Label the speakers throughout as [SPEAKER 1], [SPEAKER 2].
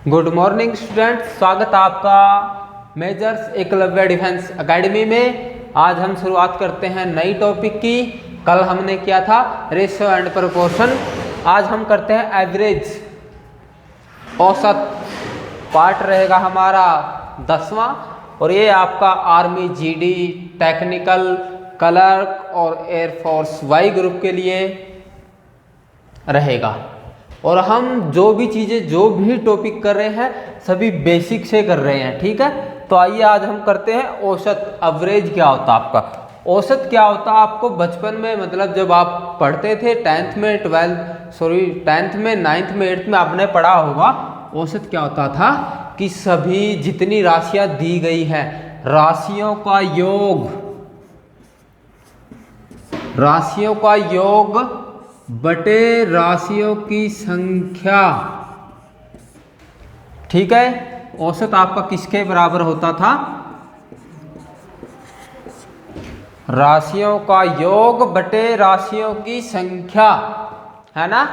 [SPEAKER 1] Good morning student, स्वागत है आपका मेजर्स एकलव्य डिफेंस एकेडमी में। आज हम शुरुआत करते हैं नई टॉपिक की। कल हमने किया था रेशियो एंड प्रोपोर्शन, आज हम करते हैं एवरेज, औसत। पार्ट रहेगा हमारा 10वां और ये आपका आर्मी, जीडी, टेक्निकल, क्लर्क और एयरफोर्स वाई ग्रुप के लिए रहेगा। और हम जो भी चीज़ें, जो भी टॉपिक कर रहे हैं सभी बेसिक से कर रहे हैं, ठीक है। तो आइए आज हम करते हैं औसत। एवरेज क्या होता है आपका, औसत क्या होता है आपको बचपन में, मतलब जब आप पढ़ते थे 10th में 10th में 9th में 8th में आपने पढ़ा होगा। औसत क्या होता था कि सभी जितनी राशियां दी गई हैं, राशियों का योग, राशियों का योग बटे राशियों की संख्या, ठीक है। औसत आपका किसके बराबर होता था? राशियों का योग बटे राशियों की संख्या, है ना।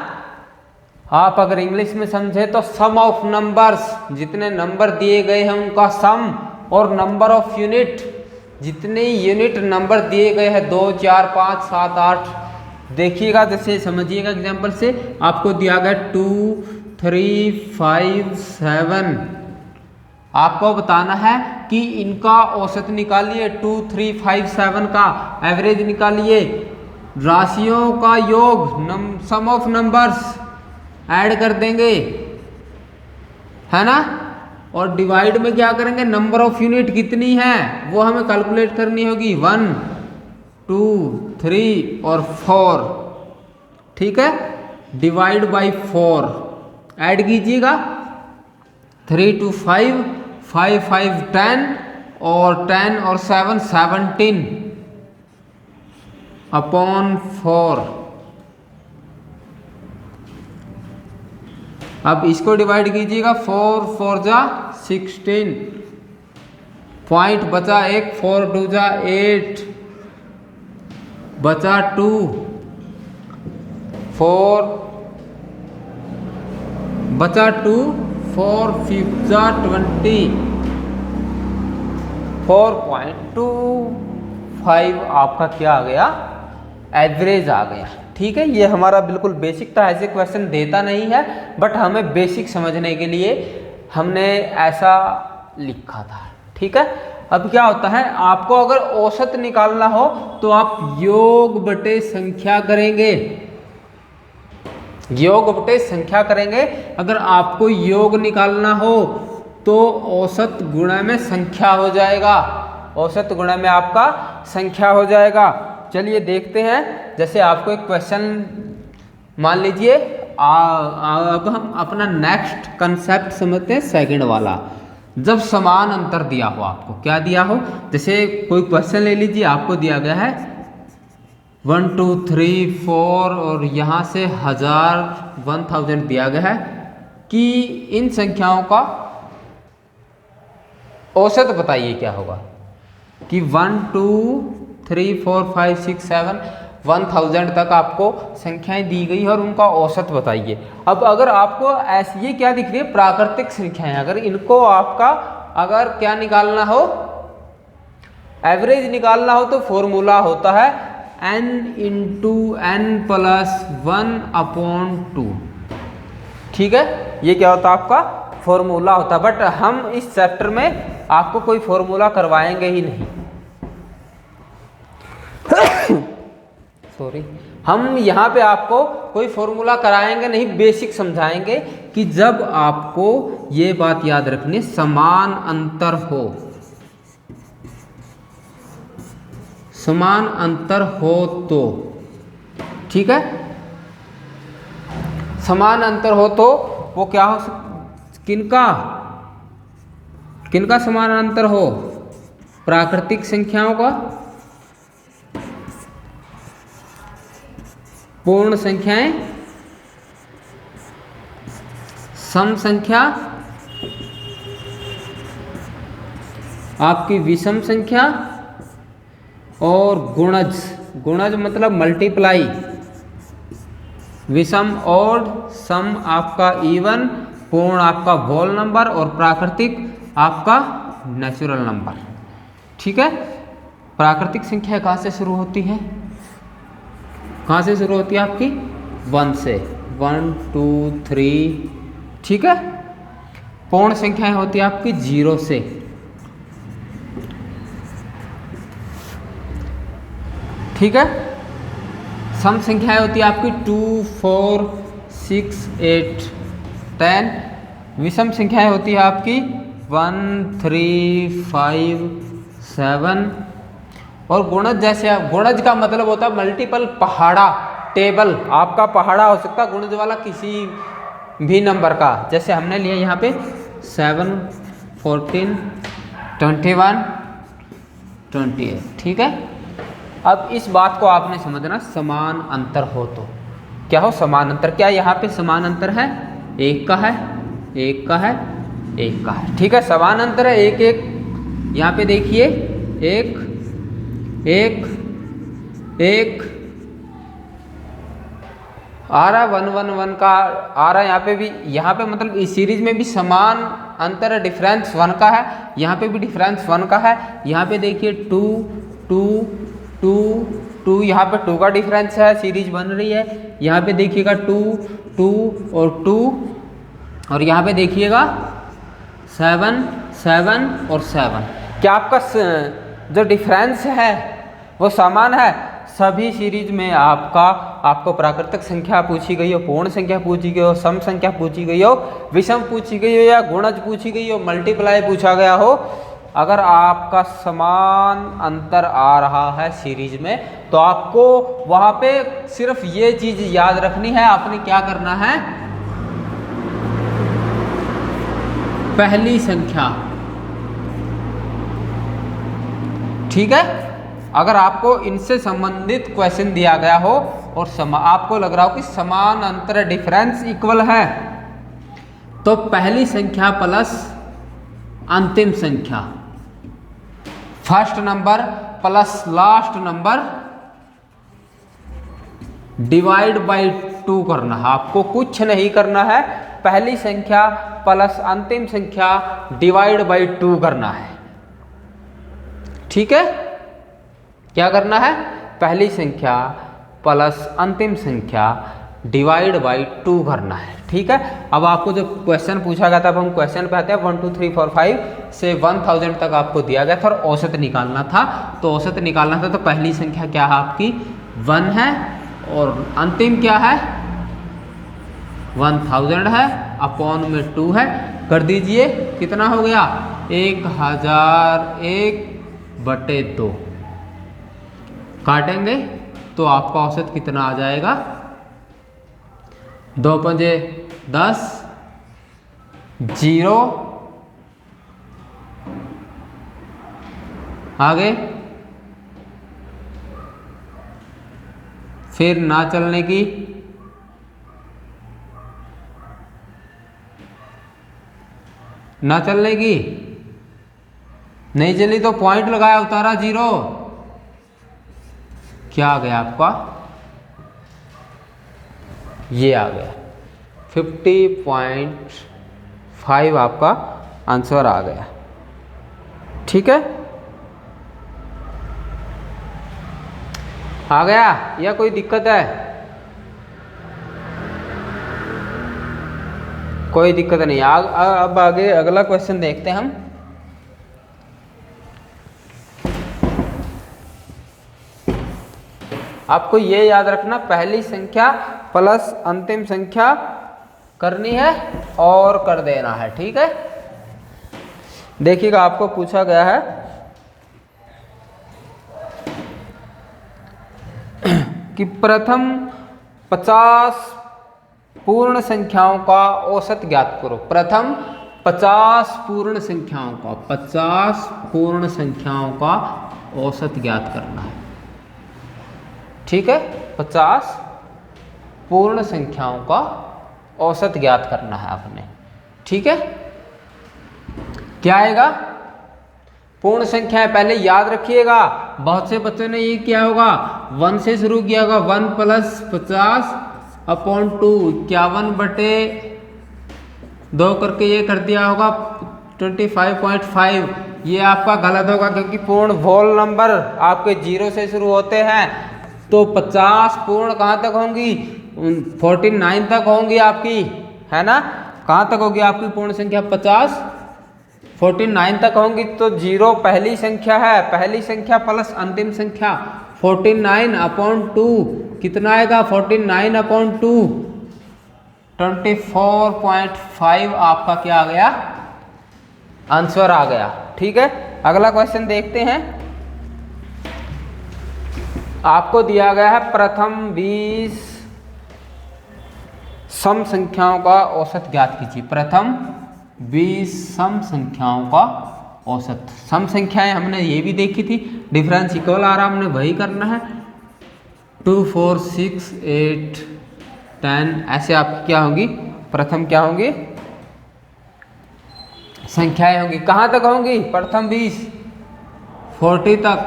[SPEAKER 1] आप अगर इंग्लिश में समझे तो सम ऑफ नंबर्स, जितने नंबर दिए गए हैं उनका सम, और नंबर ऑफ यूनिट, जितने यूनिट नंबर दिए गए हैं 2, 4, 5, 7, 8। देखिएगा, जैसे समझिएगा एग्जांपल से, आपको दिया गया 2, 3, 5, 7। आपको बताना है कि इनका औसत निकालिए, 2, 3, 5, 7 का एवरेज निकालिए। राशियों का योग, सम ऑफ नंबर्स ऐड कर देंगे, है ना। और डिवाइड में क्या करेंगे, नंबर ऑफ यूनिट कितनी है वो हमें कैलकुलेट करनी होगी, 1, 2, 3 और 4, ठीक है। डिवाइड बाई 4 ऐड कीजिएगा, 3 to 5, 5, 5, 10 और 10 और 7, 17 अपॉन 4। अब इसको डिवाइड कीजिएगा, 4, 4 जा 16, पॉइंट बचा 1, 4, 2 जा 8, बचा 2, 4 बचा 2, 4, 5 जा 20, 4.25 आपका क्या आ गया, एवरेज आ गया, ठीक है। ये हमारा बिल्कुल बेसिक था, ऐसे क्वेश्चन देता नहीं है, बट हमें बेसिक समझने के लिए हमने ऐसा लिखा था, ठीक है। अब क्या होता है, आपको अगर औसत निकालना हो तो आप योग बटे संख्या करेंगे, योग बटे संख्या करेंगे। अगर आपको योग निकालना हो तो औसत गुणा में संख्या हो जाएगा, औसत गुणा में आपका संख्या हो जाएगा। चलिए देखते हैं, जैसे आपको एक क्वेश्चन मान लीजिए, अब हम अपना नेक्स्ट कंसेप्ट समझते हैं, सेकंड वाला। जब समान अंतर दिया हो, आपको क्या दिया हो, जैसे कोई क्वेश्चन ले लीजिए, आपको दिया गया है 1, 2, 3, 4 और यहाँ से 1000 दिया गया है कि इन संख्याओं का औसत बताइए क्या होगा, कि 1, 2, 3, 4, 5, 6, 7, 1000 तक आपको संख्याएं दी गई है और उनका औसत बताइए। अब अगर आपको ऐसी, ये क्या दिख रही है, प्राकृतिक संख्याएं, अगर इनको आपका अगर क्या निकालना हो, एवरेज निकालना हो, तो फॉर्मूला होता है n इंटू n प्लस 1/2, ठीक है। ये क्या होता है, आपका फॉर्मूला होता है। बट हम इस चैप्टर में आपको कोई फॉर्मूला करवाएंगे ही नहीं, सॉरी, हम यहाँ पे आपको कोई फॉर्मूला कराएंगे नहीं, बेसिक समझाएंगे कि जब आपको ये बात याद रखनी, समान अंतर हो, समान अंतर हो तो, ठीक है। समान अंतर हो तो वो क्या हो, किनका किनका समान अंतर हो, प्राकृतिक संख्याओं का, पूर्ण संख्याएं, सम संख्या, आपकी विषम संख्या, और गुणज, गुणज मतलब मल्टीप्लाई, विषम ऑड, सम आपका इवन पूर्ण आपका होल नंबर और प्राकृतिक आपका नेचुरल नंबर। ठीक है, प्राकृतिक संख्या कहाँ से शुरू होती है? कहाँ से शुरू होती है आपकी? 1 से, 1 2 3। ठीक है, पूर्ण संख्याएं होती है आपकी 0 से। ठीक है, सम संख्याएं होती है आपकी 2 4 6 8 10। विषम संख्याएं होती है आपकी 1 3 5 7। और गुणज, जैसे गुणज का मतलब होता है मल्टीपल पहाड़ा टेबल। आपका पहाड़ा हो सकता है गुणज वाला किसी भी नंबर का, जैसे हमने लिया यहाँ पे 7 14 21 28। ठीक है, अब इस बात को आपने समझना, समान अंतर हो तो क्या हो? समान अंतर। क्या यहाँ पे समान अंतर है? 1 का है, 1 का है, 1 का है। ठीक है, समान अंतर है 1 1। यहाँ पे देखिए 1 1 1 आ रहा, 1 1 1 का आ रहा है। यहाँ पे भी, यहाँ पे मतलब इस सीरीज में भी समान अंतर है, डिफरेंस 1 का है। यहाँ पे भी डिफरेंस 1 का है। यहाँ पे देखिए 2 2 2 2, यहाँ पे 2 का डिफरेंस है, सीरीज बन रही है। यहाँ पे देखिएगा 2 2 और 2, और यहाँ पे देखिएगा 7 7 और 7। क्या आपका जो डिफरेंस है वो समान है? सभी सीरीज में आपको प्राकृतिक संख्या पूछी गई हो, पूर्ण संख्या पूछी गई हो, सम संख्या पूछी गई हो, विषम पूछी गई हो या गुणज पूछी गई हो, मल्टीप्लाई पूछा गया हो, अगर आपका समान अंतर आ रहा है सीरीज में, तो आपको वहां पे सिर्फ ये चीज याद रखनी है। आपने क्या करना है? पहली संख्या। ठीक है, अगर आपको इनसे संबंधित क्वेश्चन दिया गया हो और आपको लग रहा हो कि समान अंतर डिफरेंस इक्वल है, तो पहली संख्या प्लस अंतिम संख्या, first number plus last number divide by 2 करना है। आपको कुछ नहीं करना है, पहली संख्या प्लस अंतिम संख्या डिवाइड बाई 2 करना है। ठीक है, क्या करना है? पहली संख्या प्लस अंतिम संख्या डिवाइड बाई 2 करना है। ठीक है, अब आपको जो क्वेश्चन पूछा गया था, अब हम क्वेश्चन पे आते हैं। 1 2 3 4 5 से 1000 तक आपको दिया गया था और औसत निकालना था। तो औसत निकालना था, तो पहली संख्या क्या है आपकी? 1 है, और अंतिम क्या है? 1000 है, अपॉन में 2 है। कर दीजिए, कितना हो गया? 1001/2 काटेंगे तो आपका औसत कितना आ जाएगा? 2 पंजे 10, 0 आगे, फिर ना चलने की, ना चलने की, नहीं चली तो पॉइंट लगाया, उतारा 0। क्या आ गया आपका? ये आ गया 50.5 आपका आंसर आ गया। ठीक है, आ गया या कोई दिक्कत है? कोई दिक्कत नहीं। अब आगे अगला क्वेश्चन देखते हैं हम। आपको ये याद रखना, पहली संख्या प्लस अंतिम संख्या करनी है और कर देना है। ठीक है, देखिएगा आपको पूछा गया है कि प्रथम 50 पूर्ण संख्याओं का औसत ज्ञात करो। प्रथम 50 पूर्ण संख्याओं का, 50 पूर्ण संख्याओं का औसत ज्ञात करना है। ठीक है, 50 पूर्ण संख्याओं का औसत ज्ञात करना है आपने। ठीक है, क्या आएगा? पूर्ण संख्याएं पहले याद रखिएगा। बहुत से बच्चों ने ये किया होगा, 1 से शुरू किया होगा। 1 + 50/2 51/, 2 करके ये कर दिया होगा 25.5, ये आपका गलत होगा क्योंकि पूर्ण होल नंबर आपके 0 से शुरू होते हैं। तो 50 पूर्ण कहाँ तक होंगी? 49 तक होंगी आपकी, है ना। कहाँ तक होगी आपकी पूर्ण संख्या? 50 49 तक होंगी। तो 0 पहली संख्या है, पहली संख्या प्लस अंतिम संख्या 49/2 कितना आएगा? 49/2 24.5 आपका क्या आ गया? आंसर आ गया। ठीक है, अगला क्वेश्चन देखते हैं। आपको दिया गया है प्रथम 20 सम संख्याओं का औसत ज्ञात कीजिए। प्रथम 20 सम संख्याओं का औसत। सम संख्याएं हमने ये भी देखी थी, डिफरेंस इक्वल आ रहा, हमने वही करना है। 2 4 6 8 10 ऐसे आपकी क्या होंगी? प्रथम क्या होंगी? संख्याएं होंगी। कहाँ तक होंगी? प्रथम 20 40 तक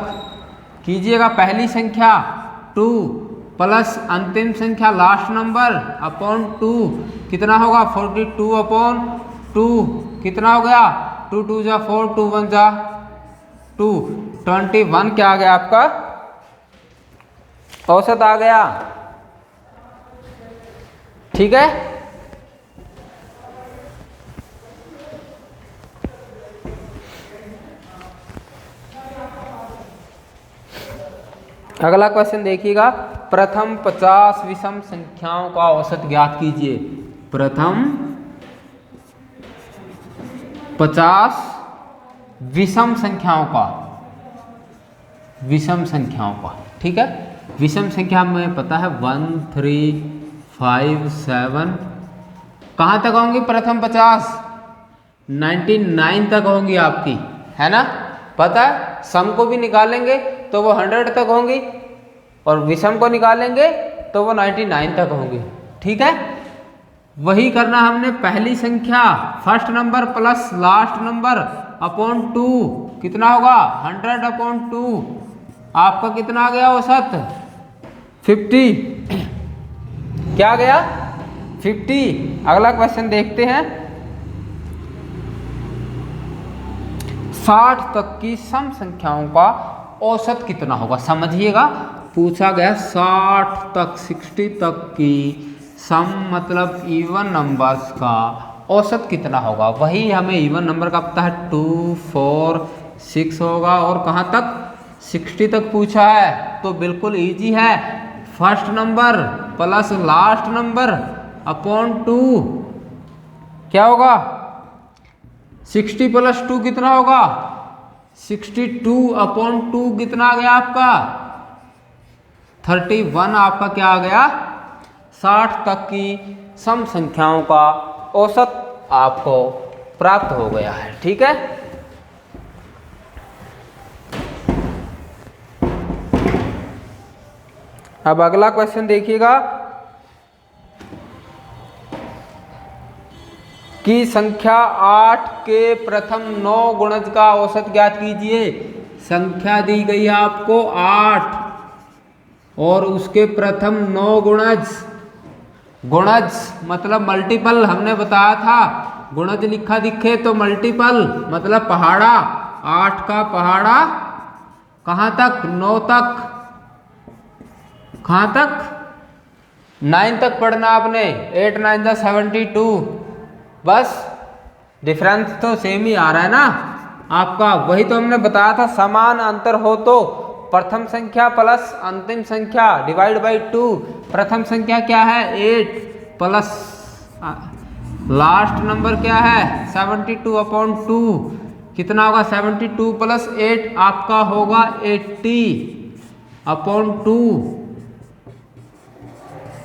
[SPEAKER 1] कीजिएगा। पहली संख्या 2 प्लस अंतिम संख्या लास्ट नंबर अपॉन 2 कितना होगा? 42/2 कितना हो गया? 2 2 जा 4, 2 1 जा 2, 21 क्या आ गया आपका? औसत आ गया। ठीक है, अगला क्वेश्चन देखिएगा। प्रथम 50 विषम संख्याओं का औसत ज्ञात कीजिए। प्रथम 50 विषम संख्याओं का, विषम संख्याओं का। ठीक है, विषम संख्या हमें पता है 1 3 5 7 कहाँ तक होंगी? प्रथम 50 99 तक होंगी आपकी, है ना। पता है, सम को भी निकालेंगे तो वो 100 तक होंगी और विषम को निकालेंगे तो वो 99 तक होंगी। ठीक है, वही करना हमने। पहली संख्या first number plus last number upon 2 कितना होगा? 100/2 आपका कितना आ गया औसत? 50 क्या आ गया? 50। अगला क्वेश्चन देखते हैं। 60 तक की सम संख्याओं का औसत कितना होगा? समझिएगा, पूछा गया 60 तक 60 तक की सम मतलब इवन नंबर्स का औसत कितना होगा। वही हमें इवन नंबर का पता है 2 4 6 होगा और कहाँ तक? 60 तक पूछा है तो बिल्कुल इजी है। First number plus last number upon 2 क्या होगा? 60 + 2 कितना होगा? 62/2 कितना आ गया आपका? 31 आपका क्या आ गया? 60 तक की सम संख्याओं का औसत आपको प्राप्त हो गया है। ठीक है, अब अगला क्वेश्चन देखिएगा कि संख्या 8 के प्रथम 9 गुणज का औसत ज्ञात कीजिए। संख्या दी गई है आपको 8 और उसके प्रथम 9 गुणज। गुणज मतलब मल्टीपल, हमने बताया था। गुणज लिखा दिखे तो मल्टीपल मतलब पहाड़ा। 8 का पहाड़ा कहाँ तक? 9 तक। कहाँ तक? 9 तक पढ़ना आपने। 8 9 जा 72। बस डिफरेंस तो सेम ही आ रहा है ना आपका। वही तो हमने बताया था, समान अंतर हो तो प्रथम संख्या प्लस अंतिम संख्या डिवाइड बाई 2। प्रथम संख्या क्या है? 8 प्लस लास्ट नंबर क्या है? 72/2 कितना होगा? 72 + 8 आपका होगा 80/2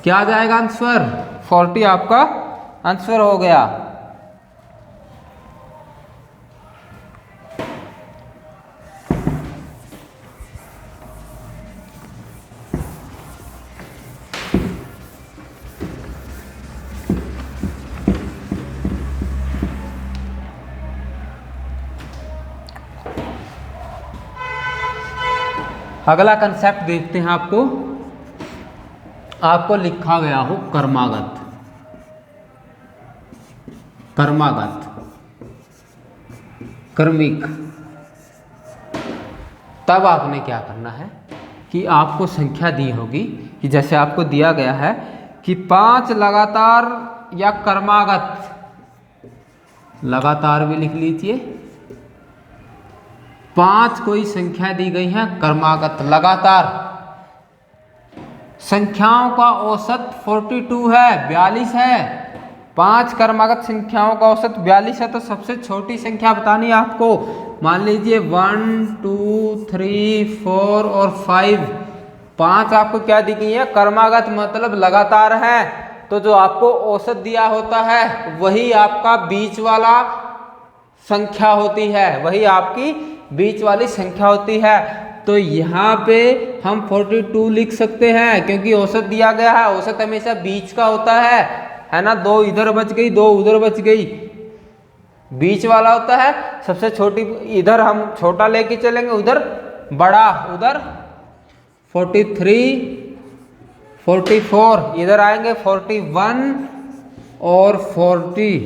[SPEAKER 1] क्या आ जाएगा आंसर? 40 आपका आंसर हो गया। अगला कंसेप्ट देखते हैं। आपको लिखा गया हो क्रमागत। कर्मागत, क्रमिक, तब आपने क्या करना है कि आपको संख्या दी होगी कि जैसे आपको दिया गया है कि 5 लगातार या क्रमागत, लगातार भी लिख लीजिए, 5 कोई संख्या दी गई है क्रमागत लगातार, संख्याओं का औसत 42 है, 42 है। 5 क्रमागत संख्याओं का औसत 42 है, तो सबसे छोटी संख्या बतानी है आपको। मान लीजिए 1 2 3 4 और 5, 5 आपको क्या दी गई है क्रमागत, मतलब लगातार है। तो जो आपको औसत दिया होता है वही आपका बीच वाला संख्या होती है, वही आपकी बीच वाली संख्या होती है। तो यहाँ पे हम 42 लिख सकते हैं क्योंकि औसत दिया गया है, औसत हमेशा बीच का होता है ना। 2 इधर बच गई, 2 उधर बच गई, बीच वाला होता है। सबसे छोटी इधर हम छोटा लेके चलेंगे, उधर बड़ा, उधर 43 44, इधर आएंगे 41 और 40।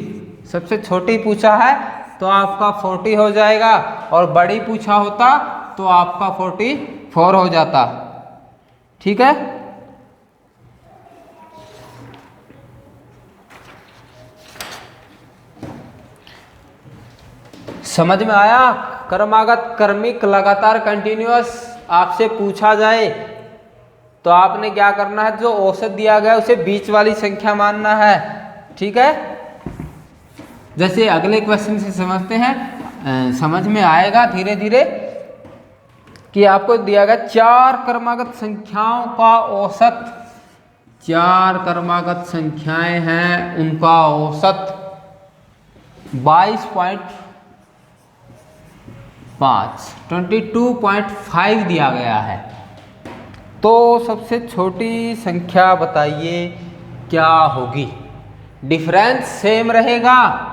[SPEAKER 1] सबसे छोटी पूछा है तो आपका 40 हो जाएगा, और बड़ी पूछा होता तो आपका 44 हो जाता। ठीक है, समझ में आया? क्रमागत, क्रमिक, लगातार, कंटिन्यूअस आपसे पूछा जाए तो आपने क्या करना है, जो औसत दिया गया उसे बीच वाली संख्या मानना है। ठीक है, जैसे अगले क्वेश्चन से समझते हैं, समझ में आएगा धीरे धीरे कि आपको दिया गया 4 क्रमागत संख्याओं का औसत, 4 क्रमागत संख्याएं हैं उनका औसत 22.5 दिया गया है। तो सबसे छोटी संख्या बताइए क्या होगी? डिफरेंस सेम रहेगा।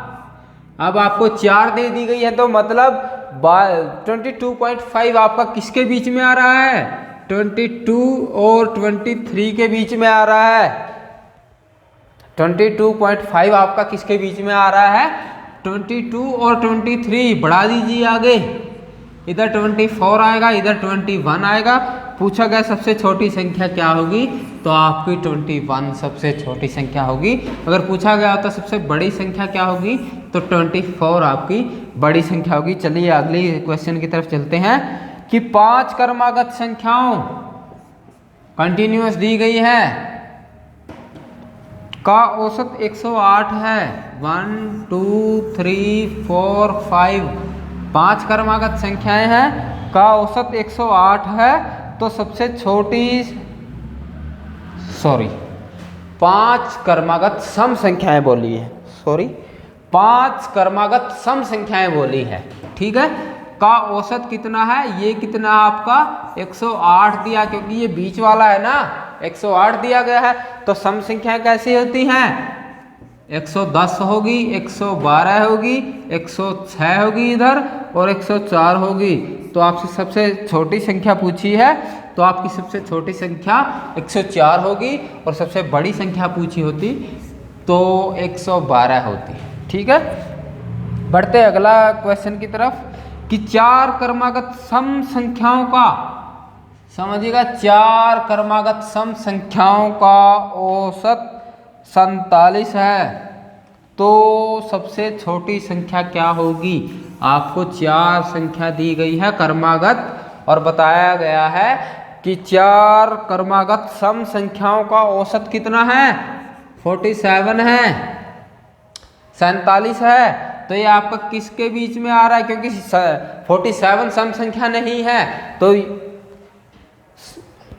[SPEAKER 1] अब आपको 4 दे दी गई है तो मतलब 22.5 आपका किसके बीच में आ रहा है? 22 और 23 के बीच में आ रहा है। 22.5 आपका किसके बीच में आ रहा है? 22 और 23। बढ़ा दीजिए आगे, इधर 24 आएगा, इधर 21 आएगा। पूछा गया सबसे छोटी संख्या क्या होगी, तो आपकी 21 सबसे छोटी संख्या होगी। अगर पूछा गया होता सबसे बड़ी संख्या क्या होगी, तो 24 आपकी बड़ी संख्या होगी। चलिए अगली क्वेश्चन की तरफ चलते हैं कि 5 क्रमागत संख्याओं कंटिन्यूअस दी गई है का औसत 108 है। 1 2 3 4 5, 5 क्रमागत संख्याएं हैं का औसत 108 है। तो सबसे छोटी 5 क्रमागत सम संख्याएं बोली है, 5 क्रमागत सम संख्याएं बोली है। ठीक है, का औसत कितना है? ये कितना आपका 108 दिया, क्योंकि ये बीच वाला है ना, 108 दिया गया है। तो सम संख्याएं कैसी होती हैं? 110 होगी, 112 होगी, 106 होगी इधर, और 104 होगी। तो आपसे सबसे छोटी संख्या पूछी है तो आपकी सबसे छोटी संख्या 104 होगी, और सबसे बड़ी संख्या पूछी होती तो 112 होती। ठीक है, बढ़ते अगला क्वेश्चन की तरफ कि 4 क्रमागत सम संख्याओं का, समझिएगा, 4 क्रमागत सम संख्याओं का औसत 47 है। तो सबसे छोटी संख्या क्या होगी? आपको 4 संख्या दी गई है क्रमागत, और बताया गया है कि 4 क्रमागत सम संख्याओं का औसत कितना है? 47 है, 47 है। तो ये आपका किसके बीच में आ रहा है? क्योंकि 47 सम संख्या नहीं है, तो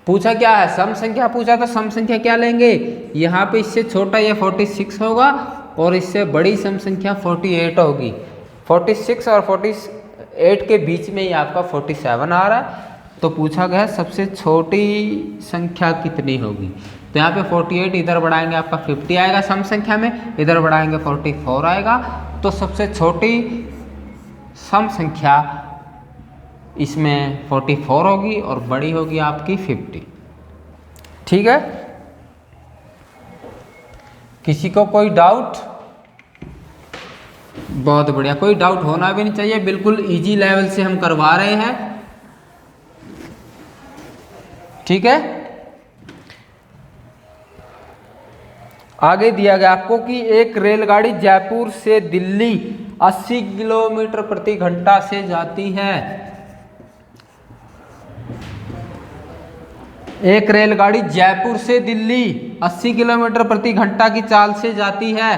[SPEAKER 1] पूछा क्या है? सम संख्या पूछा, तो सम संख्या क्या लेंगे? यहाँ पे इससे छोटा ये 46 होगा, और इससे बड़ी सम संख्या 48 होगी। 46 और 48 के बीच में ही आपका 47 आ रहा है। तो पूछा गया सबसे छोटी संख्या कितनी होगी? तो यहाँ पे 48 इधर बढ़ाएंगे आपका 50 आएगा सम संख्या में, इधर बढ़ाएंगे 44 आएगा। तो सबसे छोटी सम संख्या इसमें 44 होगी, और बड़ी होगी आपकी 50। ठीक है, किसी को कोई डाउट? बहुत बढ़िया, कोई डाउट होना भी नहीं चाहिए, बिल्कुल इजी लेवल से हम करवा रहे हैं। ठीक है, आगे दिया गया आपको कि एक रेलगाड़ी जयपुर से दिल्ली 80 किलोमीटर प्रति घंटा से जाती है। एक रेलगाड़ी जयपुर से दिल्ली 80 किलोमीटर प्रति घंटा की चाल से जाती है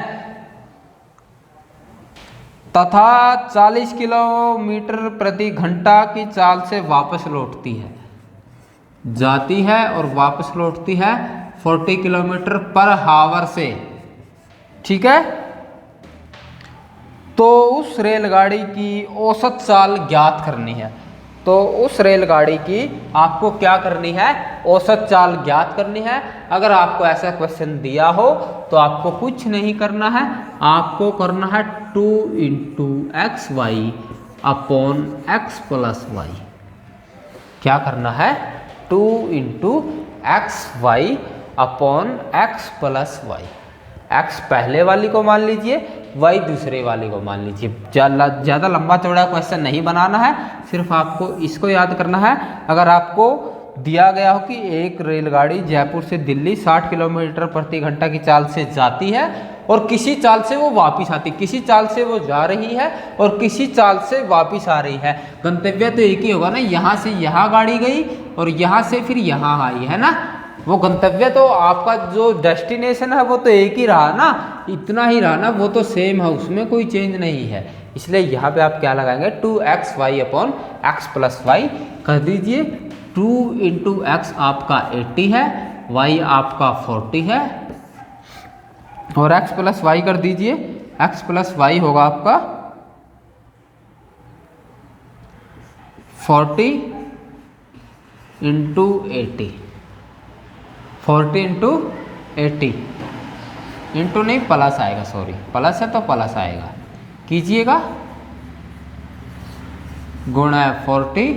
[SPEAKER 1] तथा 40 किलोमीटर प्रति घंटा की चाल से वापस लौटती है। जाती है और वापस लौटती है 40 किलोमीटर पर हावर से। ठीक है, तो उस रेलगाड़ी की औसत चाल ज्ञात करनी है। तो उस रेलगाड़ी की आपको क्या करनी है, औसत चाल ज्ञात करनी है। अगर आपको ऐसा क्वेश्चन दिया हो तो आपको कुछ नहीं करना है, आपको करना है 2 into x y upon x plus y. क्या करना है, 2 into x y upon x plus y. X पहले वाली को मान लीजिए, वाई दूसरे वाली को मान लीजिए। ज़्यादा लंबा चौड़ा क्वेश्चन नहीं बनाना है, सिर्फ आपको इसको याद करना है। अगर आपको दिया गया हो कि एक रेलगाड़ी जयपुर से दिल्ली 60 किलोमीटर प्रति घंटा की चाल से जाती है और किसी चाल से वो वापस आती, किसी चाल से वो जा रही है और किसी चाल से वापस आ रही है, गंतव्य तो एक ही होगा ना, यहाँ से यहाँ गाड़ी गई और यहाँ से फिर यहाँ आई है ना। वो गंतव्य तो आपका जो डेस्टिनेशन है वो तो एक ही रहा ना, इतना ही रहा ना, वो तो सेम है, उसमें कोई चेंज नहीं है। इसलिए यहाँ पे आप क्या लगाएंगे, 2x y upon x plus y कर दीजिए। 2 इंटू एक्स आपका 80 है, y आपका 40 है और x प्लस वाई कर दीजिए। x प्लस वाई होगा आपका 40 इंटू 80, 40 इंटू 80, इंटू नहीं प्लस आएगा, सॉरी प्लस है तो प्लस आएगा, कीजिएगा गुणा 40,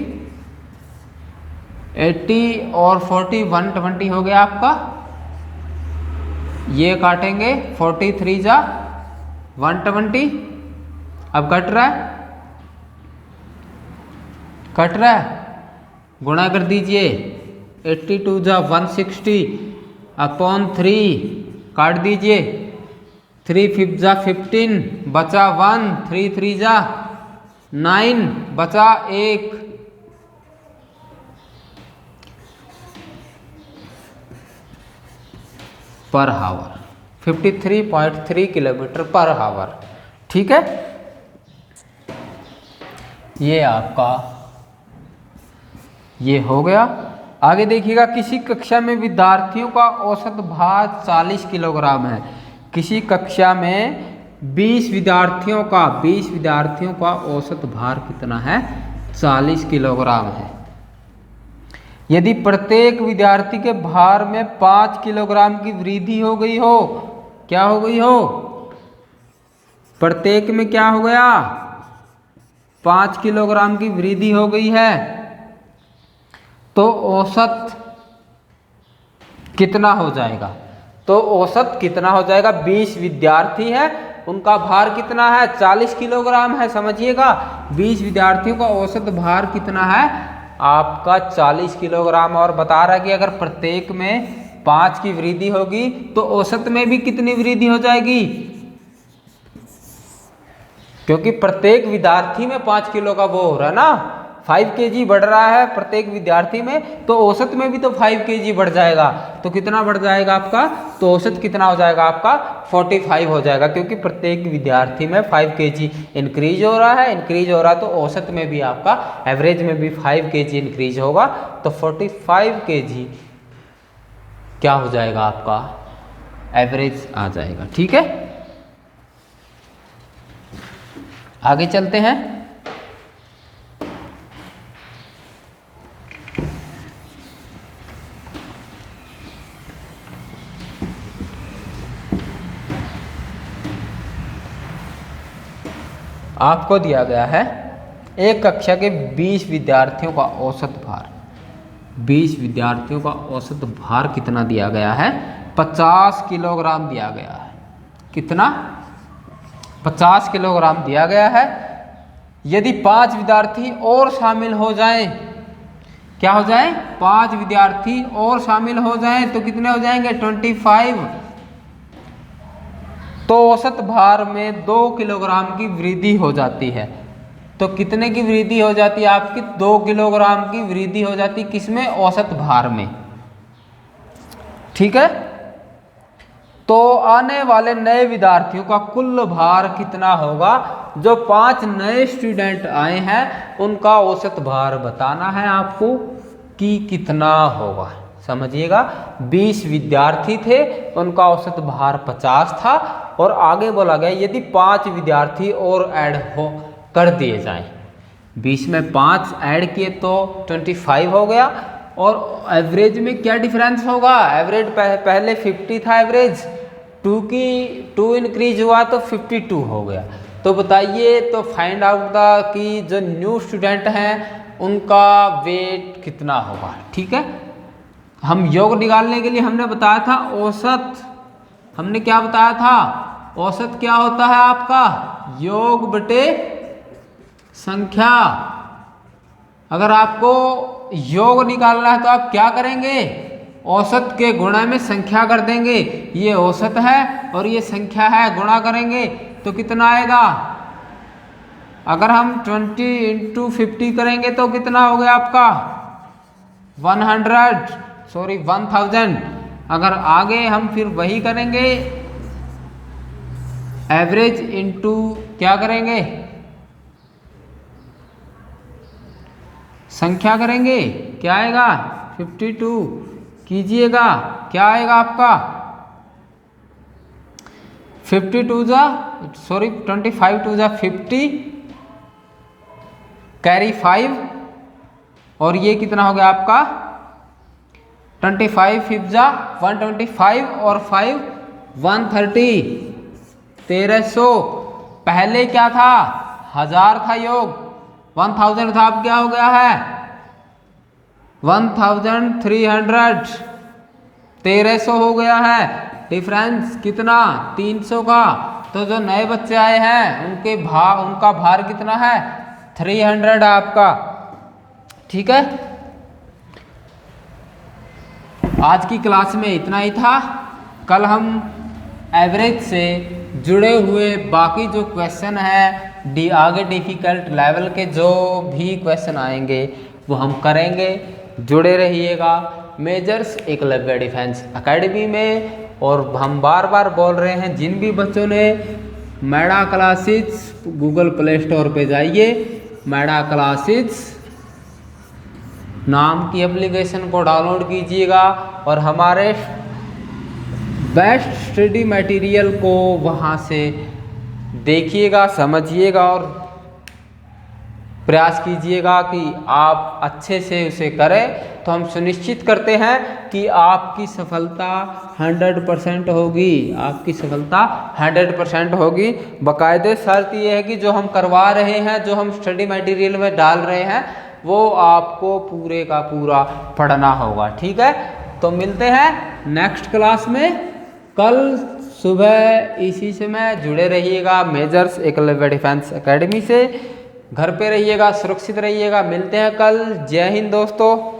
[SPEAKER 1] 80 और 40 120 हो गया आपका। ये काटेंगे 43 जा 120, अब कट रहा है, कट रहा है, गुणा कर दीजिए 82 जा 160 अपॉन 3, काट दीजिए 3 5 जा 15, बचा 1, 3 3 जा 9, बचा 1, पर हावर 53.3 किलोमीटर पर हावर। ठीक है, ये आपका ये हो गया। आगे देखिएगा, किसी कक्षा में विद्यार्थियों का औसत भार 40 किलोग्राम है। किसी कक्षा में 20 विद्यार्थियों का औसत भार कितना है, 40 किलोग्राम है। यदि प्रत्येक विद्यार्थी के भार में 5 किलोग्राम की वृद्धि हो गई हो, क्या हो गई हो, प्रत्येक में क्या हो गया, 5 किलोग्राम की वृद्धि हो गई है, तो औसत कितना हो जाएगा, तो औसत कितना हो जाएगा, 20 विद्यार्थी हैं, उनका भार कितना है, 40 किलोग्राम है, समझिएगा। 20 विद्यार्थियों का औसत भार कितना है, आपका 40 किलोग्राम। और बता रहा है कि अगर प्रत्येक में 5 की वृद्धि होगी तो औसत में भी कितनी वृद्धि हो जाएगी, क्योंकि प्रत्येक विद्यार्थी में 5 किलो का वो हो रहा है ना, 5 kg बढ़ रहा है प्रत्येक विद्यार्थी में, तो औसत में भी तो 5 kg बढ़ जाएगा। तो कितना बढ़ जाएगा आपका, तो औसत कितना हो जाएगा आपका 45 हो जाएगा, क्योंकि प्रत्येक विद्यार्थी में 5 kg इंक्रीज हो रहा है, तो औसत में भी आपका एवरेज में भी 5 kg इंक्रीज होगा, तो 45 kg क्या हो जाएगा आपका एवरेज आ जाएगा। ठीक है, आगे चलते हैं। आपको दिया गया है एक कक्षा के 20 विद्यार्थियों का औसत भार, 20 विद्यार्थियों का औसत भार कितना दिया गया है, 50 किलोग्राम दिया गया है। कितना, 50 किलोग्राम दिया गया है। यदि 5 विद्यार्थी और शामिल हो जाएं, क्या हो जाए, 5 विद्यार्थी और शामिल हो जाएं तो कितने हो जाएंगे, 25। तो औसत भार में 2 किलोग्राम की वृद्धि हो जाती है। तो कितने की वृद्धि हो जाती है आपकी, 2 किलोग्राम की वृद्धि हो जाती है किसमें, औसत भार में। ठीक है। तो आने वाले नए विद्यार्थियों का कुल भार कितना होगा, जो 5 नए स्टूडेंट आए हैं उनका औसत भार बताना है आपको कि कितना होगा। समझिएगा, 20 विद्यार्थी थे, उनका औसत भार 50 था, और आगे बोला गया यदि 5 विद्यार्थी और ऐड हो कर दिए जाएं, 20 में 5 ऐड किए तो 25 हो गया। और एवरेज में क्या डिफरेंस होगा, एवरेज पहले 50 था एवरेज, 2 इंक्रीज हुआ तो 52 हो गया। तो बताइए, तो फाइंड आउट द कि जो न्यू स्टूडेंट हैं उनका वेट कितना होगा। ठीक है, हम योग निकालने के लिए हमने बताया था औसत, हमने क्या बताया था, औसत क्या होता है आपका, योग बटे संख्या। अगर आपको योग निकालना है तो आप क्या करेंगे, औसत के गुणा में संख्या कर देंगे। ये औसत है और ये संख्या है, गुणा करेंगे तो कितना आएगा, अगर हम 20 × 50 करेंगे तो कितना हो गया आपका 1000। अगर आगे हम फिर वही करेंगे, एवरेज इंटू क्या करेंगे, संख्या करेंगे, क्या आएगा 52 कीजिएगा, क्या आएगा आपका 25 2 जा 50 कैरी 5, और ये कितना हो गया आपका 25 5 जा 125 और 5 130 1300। पहले क्या था, 1000 था योग, 1000 था, अब क्या हो गया है 1300, 1300 हो गया है। डिफरेंस कितना 300 का। तो जो नए बच्चे आए हैं उनका भार कितना है 300 आपका। ठीक है, आज की क्लास में इतना ही था। कल हम एवरेज से जुड़े हुए बाकी जो क्वेश्चन है, आगे डिफिकल्ट लेवल के जो भी क्वेश्चन आएंगे वो हम करेंगे। जुड़े रहिएगा मेजर्स एकलव्य डिफेंस एकेडमी में। और हम बार बार बोल रहे हैं, जिन भी बच्चों ने मैडा क्लासेस गूगल प्ले स्टोर पे जाइए, मैडा क्लासेस नाम की एप्लीकेशन को डाउनलोड कीजिएगा और हमारे बेस्ट स्टडी मटेरियल को वहाँ से देखिएगा, समझिएगा और प्रयास कीजिएगा कि आप अच्छे से उसे करें। तो हम सुनिश्चित करते हैं कि आपकी सफलता 100% होगी, आपकी सफलता 100% होगी। बाकायदे शर्त ये है कि जो हम करवा रहे हैं, जो हम स्टडी मटेरियल में डाल रहे हैं, वो आपको पूरे का पूरा पढ़ना होगा। ठीक है, तो मिलते हैं नेक्स्ट क्लास में कल सुबह इसी समय। जुड़े रहिएगा मेजर्स एकलव्य डिफेंस एकेडमी से। घर पे रहिएगा, सुरक्षित रहिएगा। मिलते हैं कल। जय हिंद दोस्तों।